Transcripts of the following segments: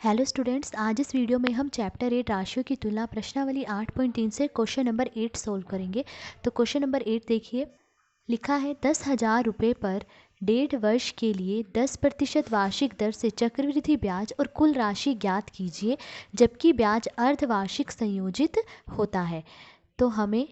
Hello students, आज इस video में हम चैप्टर 8 राशियों की तुलना प्रश्नावली 8.3 से क्वेश्चन नंबर 8 सोल्व करेंगे। तो क्वेश्चन नंबर 8 देखिए, लिखा है 10,000 रुपये पर 1.5 वर्ष के लिए 10% वार्षिक दर से चक्रवृद्धि ब्याज और कुल राशि ज्ञात कीजिए, जबकि ब्याज अर्धवार्षिक संयोजित होता है। तो हमें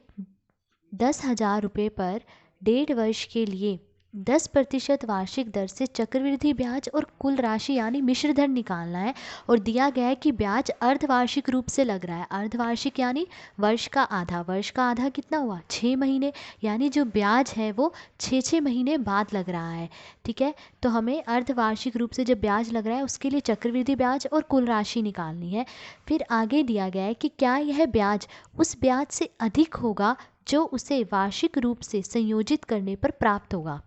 10,000 रुपये पर 1.5 वर्ष के लिए 10% वार्षिक दर से चक्रवृद्धि ब्याज और कुल राशि यानी मिश्र धन निकालना है। और दिया गया है कि ब्याज अर्धवार्षिक रूप से लग रहा है। अर्धवार्षिक यानी वर्ष का आधा। वर्ष का आधा कितना हुआ? 6 महीने। यानी जो ब्याज है वो 6 महीने बाद लग रहा है। ठीक है, तो हमें अर्धवार्षिक रूप से जब ब्याज लग रहा है उसके लिए चक्रवृद्धि ब्याज और कुल राशि निकालनी है। फिर आगे दिया गया है कि क्या यह ब्याज उस ब्याज से अधिक होगा जो उसे वार्षिक रूप से संयोजित करने पर प्राप्त होगा।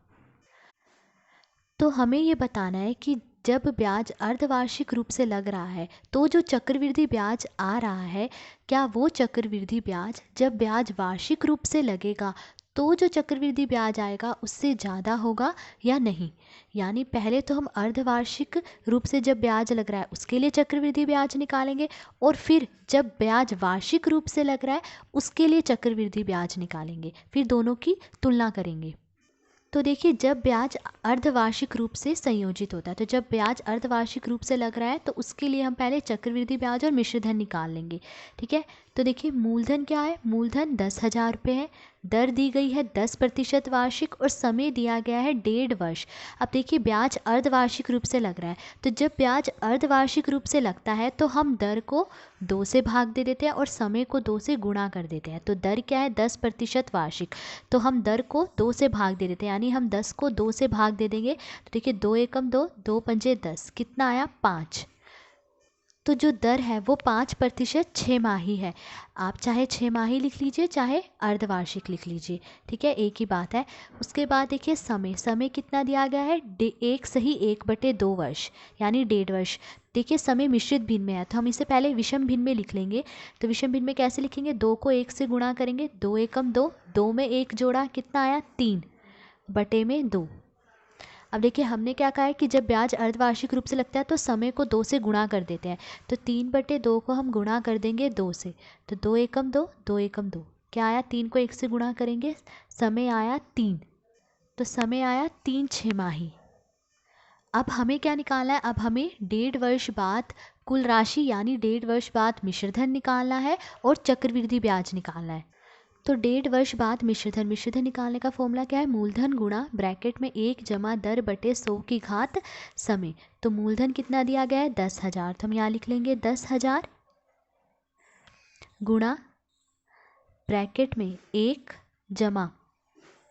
तो हमें ये बताना है कि जब ब्याज अर्धवार्षिक रूप से लग रहा है तो जो चक्रवृद्धि ब्याज आ रहा है, क्या वो चक्रवृद्धि ब्याज जब ब्याज वार्षिक रूप से लगेगा तो जो चक्रवृद्धि ब्याज आएगा उससे ज़्यादा होगा या नहीं। यानी पहले तो हम अर्धवार्षिक रूप से जब ब्याज लग रहा है उसके लिए चक्रवृद्धि ब्याज निकालेंगे, और फिर जब ब्याज वार्षिक रूप से लग रहा है उसके लिए चक्रवृद्धि ब्याज निकालेंगे। फिर दोनों की तुलना करेंगे। तो देखिए, जब ब्याज अर्धवार्षिक रूप से संयोजित होता है, तो जब ब्याज अर्धवार्षिक रूप से लग रहा है तो उसके लिए हम पहले चक्रवृद्धि ब्याज और मिश्रधन निकाल लेंगे। ठीक है, तो देखिए मूलधन क्या है? मूलधन 10,000 रुपये है। दर दी गई है 10% वार्षिक और समय दिया गया है 1.5 वर्ष। अब देखिए ब्याज अर्धवार्षिक रूप से लग रहा है, तो जब ब्याज अर्धवार्षिक रूप से लगता है तो हम दर को 2 से भाग दे देते हैं और समय को 2 से गुणा कर देते हैं। तो दर क्या है? 10% वार्षिक, तो हम दर को 2 से भाग दे देते हैं, यानी हम 10 को 2 से भाग दे देंगे। तो देखिए 2 एकम 2, 2 पंजे 10, कितना आया? 5। तो जो दर है वो 5% 6 माही है। आप चाहे 6 माही लिख लीजिए चाहे अर्धवार्षिक लिख लीजिए, ठीक है, एक ही बात है। उसके बाद देखिए समय कितना दिया गया है? 1/2 वर्ष यानी 1.5 वर्ष। देखिए समय मिश्रित भिन्न में है तो हम इसे पहले विषम भिन्न में लिख लेंगे। तो विषम भिन्न में कैसे लिखेंगे? 2 को 1 से गुणा करेंगे, 2 एकम 2, 2 में 1 जोड़ा, कितना आया? 3/2। अब देखिए हमने क्या कहा है कि जब ब्याज अर्धवार्षिक रूप से लगता है तो समय को 2 से गुणा कर देते हैं। तो 3/2 को हम गुणा कर देंगे 2 से, तो 2 एकम 2, 2 एकम 2, क्या आया? 3 को 1 से गुणा करेंगे, समय आया 3। तो समय आया 3 छमाही। अब हमें क्या निकालना है? अब हमें 1.5 वर्ष बाद कुल राशि यानी 1.5 वर्ष बाद मिश्रधन निकालना है और चक्रवृद्धि ब्याज निकालना है। तो 1.5 वर्ष बाद मिश्रधन निकालने का फॉर्मूला क्या है? मूलधन गुणा ब्रैकेट में 1 जमा दर बटे 100 की घात समय। तो मूलधन कितना दिया गया है? 10,000, तो हम यहाँ लिख लेंगे 10,000 गुणा ब्रैकेट में 1 जमा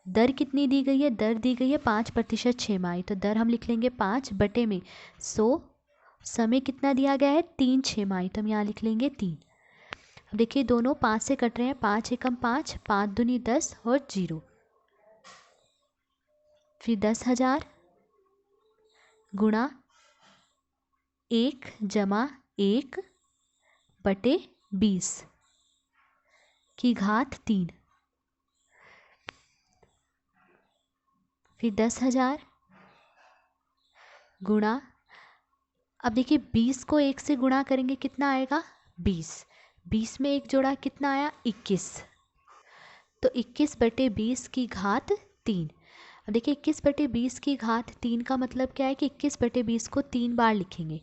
दर कितनी दी गई है? दर दी गई है 5% 6 माही, तो दर हम लिख लेंगे 5 बटे में 100। समय कितना दिया गया है? 3 छमाही, तो हम यहाँ लिख लेंगे 3। अब देखिए दोनों 5 से कट रहे हैं, 5 एकम 5, 5 दूनी 10 और 0। फिर 10,000 गुणा 1 जमा 1 बटे 20 की घात 3। फिर 10,000 गुणा, अब देखिए 20 को 1 से गुणा करेंगे, कितना आएगा? 20। 20 में 1 जोड़ा, कितना आया? 21। तो 21/20 की घात 3। अब देखिए 21/20 की घात 3 का मतलब क्या है कि 21/20 को 3 बार लिखेंगे।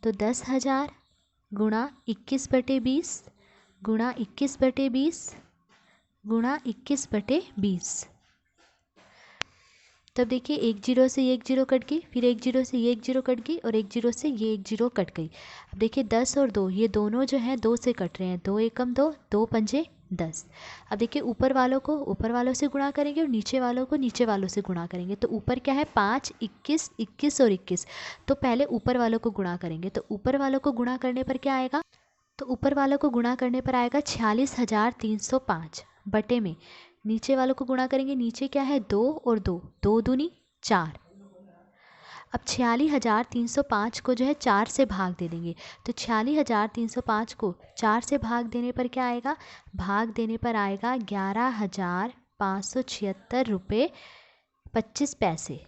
तो 10,000 गुणा 21/20 गुणा 21/20 गुणा 21/20। तब देखिए 1 जीरो से 1 जीरो कट गई, फिर 1 जीरो से 1 जीरो कट गई और 1 जीरो से ये 1 जीरो कट गई। अब देखिए 10 और 2 ये दोनों जो हैं 2 से कट रहे हैं, 2 एकम 2, 2 पंजे 10। अब देखिए ऊपर वालों को ऊपर वालों से गुणा करेंगे और नीचे वालों को नीचे वालों से गुणा करेंगे। तो ऊपर क्या है? 5, 21, 21 और 21। तो पहले ऊपर वालों को गुणा करेंगे, तो ऊपर वालों को गुणा करने पर क्या आएगा? तो ऊपर वालों को गुणा करने पर आएगा 46,305 बटे में नीचे वालों को गुणा करेंगे, नीचे क्या है? 2 और 2, 2 दूनी 4। अब 46,305 को जो है 4 से भाग दे देंगे। तो 46,305 को 4 से भाग देने पर क्या आएगा? भाग देने पर आएगा 11,576 रुपये 25 पैसे।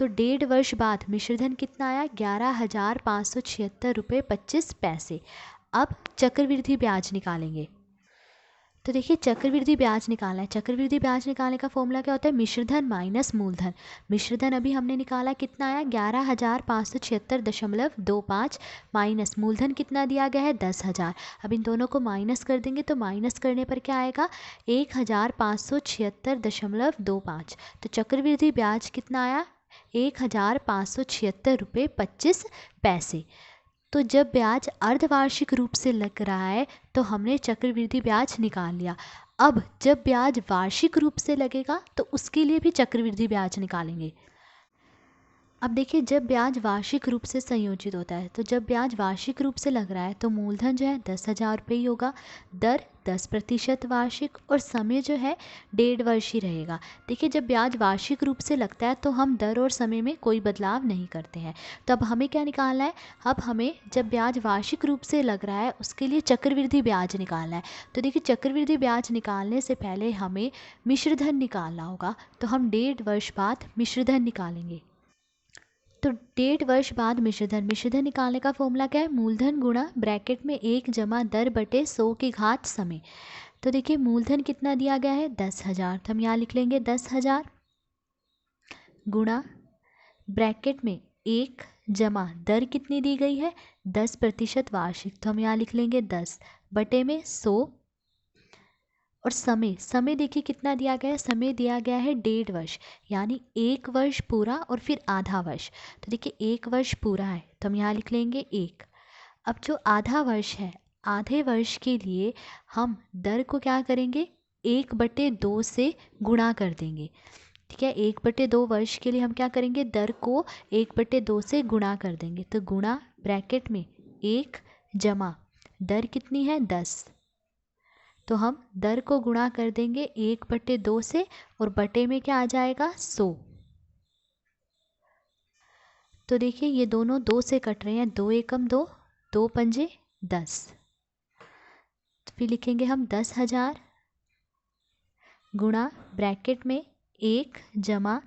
तो 1.5 वर्ष बाद मिश्रधन कितना आया? 11,576 रुपये 25 पैसे। अब चक्रवृद्धि ब्याज निकालेंगे। तो देखिए चक्रवृद्धि ब्याज निकालना है। चक्रवृद्धि ब्याज निकालने का फॉर्मूला क्या होता है? मिश्रधन माइनस मूलधन। मिश्रधन अभी हमने निकाला, कितना आया? 11,576.25 माइनस मूलधन कितना दिया गया है? 10,000। अब इन दोनों को माइनस कर देंगे तो माइनस करने पर क्या आएगा? 1,576.25। तो चक्रवृद्धि ब्याज कितना आया? 1,576 रुपये 25 पैसे। तो जब ब्याज अर्धवार्षिक रूप से लग रहा है तो हमने चक्रवृद्धि ब्याज निकाल लिया। अब जब ब्याज वार्षिक रूप से लगेगा तो उसके लिए भी चक्रवृद्धि ब्याज निकालेंगे। अब देखिए जब ब्याज वार्षिक रूप से संयोजित होता है, तो जब ब्याज वार्षिक रूप से लग रहा है तो मूलधन जो है 10,000 रुपये ही होगा, दर 10% वार्षिक और समय जो है 1.5 वर्ष ही रहेगा। देखिए जब ब्याज वार्षिक रूप से लगता है तो हम दर और समय में कोई बदलाव नहीं करते हैं। तो अब हमें क्या निकालना है? अब हमें जब ब्याज वार्षिक रूप से लग रहा है उसके लिए चक्रवृद्धि ब्याज निकालना है। तो देखिए चक्रवृद्धि ब्याज निकालने से पहले हमें मिश्रधन निकालना होगा, तो हम 1.5 वर्ष बाद मिश्रधन निकालेंगे। तो 1.5 वर्ष बाद मिश्रधन निकालने का फॉर्मूला क्या है? मूलधन गुणा ब्रैकेट में 1 जमा दर बटे 100 की घात समय। तो देखिए मूलधन कितना दिया गया है? 10,000। तो हम यहाँ लिख लेंगे 10,000 गुणा ब्रैकेट में 1 जमा दर कितनी दी गई है? 10% वार्षिक। तो हम यहाँ लिख लेंगे 10 बटे में 100 और समय देखिए कितना दिया गया है? समय दिया गया है 1.5 वर्ष, यानी 1 वर्ष पूरा और फिर आधा वर्ष। तो देखिए 1 वर्ष पूरा है तो हम यहाँ लिख लेंगे 1। अब जो आधा वर्ष है, आधे वर्ष के लिए हम दर को क्या करेंगे? 1/2 से गुणा कर देंगे। ठीक है, 1/2 वर्ष के लिए हम क्या करेंगे? दर को 1/2 से गुणा कर देंगे। तो गुणा ब्रैकेट में 1 जमा दर कितनी है? 10। तो हम दर को गुणा कर देंगे 1/2 से और बटे में क्या आ जाएगा? 100। तो देखिए ये दोनों 2 से कट रहे हैं, 2 एकम 2, 2 पंजे 10। तो फिर लिखेंगे हम 10,000 गुणा ब्रैकेट में 1 जमा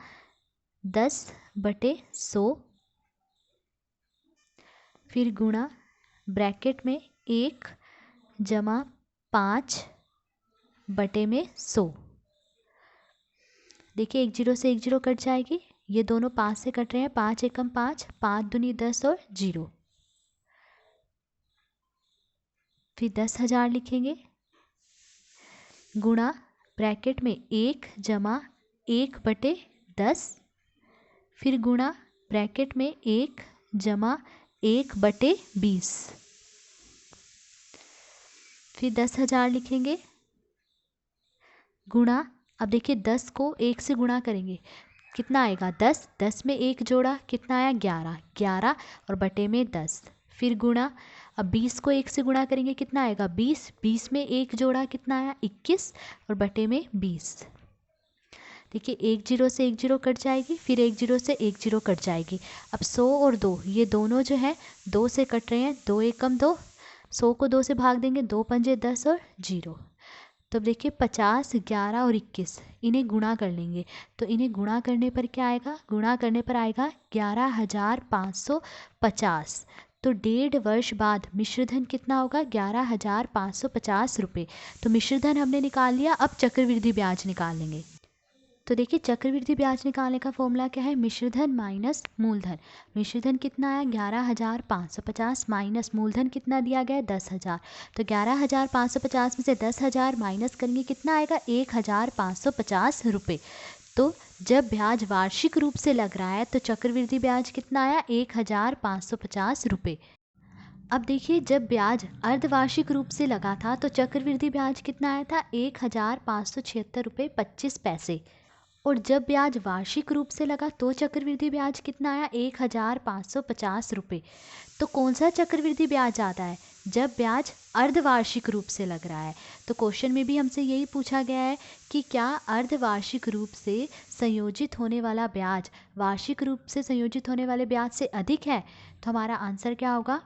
10/100 फिर गुणा ब्रैकेट में 1 जमा 5/100। देखिए 1 0 से 1 0 कट जाएगी, ये दोनों 5 से कट रहे हैं, 5 एकम 5, 5 दूनी 10 और 0। फिर 10,000 लिखेंगे गुणा ब्रैकेट में 1 जमा 1/10 फिर गुणा ब्रैकेट में 1 जमा 1/20 फिर 10,000 लिखेंगे गुणा, अब देखिए 10 को 1 से गुणा करेंगे, कितना आएगा? 10, 10 में 1 जोड़ा कितना आया? 11, 11 और बटे में 10 फिर गुणा। अब 20 को 1 से गुणा करेंगे, कितना आएगा? 20, 20 में 1 जोड़ा कितना आया? 21 और बटे में 20। देखिए 1 0 से 1 0 कट जाएगी, फिर 1 0 से 1 0 कट जाएगी। अब 100 और 2 ये दोनों जो है 2 से कट रहे हैं, 2 एकम 2, 100 को 2 से भाग देंगे, 2 पंजे 10 और 0। तो अब देखिए 50, 11 और 21 इन्हें गुणा कर लेंगे। तो इन्हें गुणा करने पर क्या आएगा? गुणा करने पर आएगा 11,550। तो 1.5 वर्ष बाद मिश्रधन कितना होगा? 11,550 रुपये। तो मिश्रधन हमने निकाल लिया, अब चक्रवृद्धि ब्याज निकाल लेंगे। तो देखिए चक्रवृद्धि ब्याज निकालने का फॉर्मूला क्या है? मिश्रधन माइनस मूलधन। मिश्रधन कितना आया? 11,550 माइनस मूलधन कितना दिया गया है? 10,000। तो 11,550 में से 10,000 माइनस करेंगे, कितना आएगा? 1,550 रुपये। तो जब ब्याज वार्षिक रूप से लग रहा है तो चक्रवृद्धि ब्याज कितना आया? 1,550 रुपये। अब देखिए जब ब्याज अर्धवार्षिक रूप से लगा था तो चक्रवृद्धि ब्याज कितना आया था? 1,576.25 रुपये। और जब ब्याज वार्षिक रूप से लगा तो चक्रवृद्धि ब्याज कितना आया? 1,550 रुपये। तो कौन सा चक्रवृद्धि ब्याज आता है? जब ब्याज अर्धवार्षिक रूप से लग रहा है। तो क्वेश्चन में भी हमसे यही पूछा गया है कि क्या अर्धवार्षिक रूप से संयोजित होने वाला ब्याज वार्षिक रूप से संयोजित होने वाले ब्याज से अधिक है? तो हमारा आंसर क्या होगा?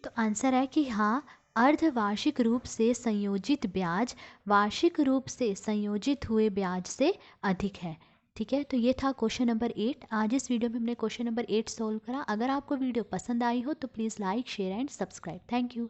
तो आंसर है कि हाँ, अर्धवार्षिक रूप से संयोजित ब्याज वार्षिक रूप से संयोजित हुए ब्याज से अधिक है। ठीक है, तो ये था क्वेश्चन नंबर 8। आज इस वीडियो में हमने क्वेश्चन नंबर 8 सॉल्व करा। अगर आपको वीडियो पसंद आई हो तो please like, share and subscribe. Thank you.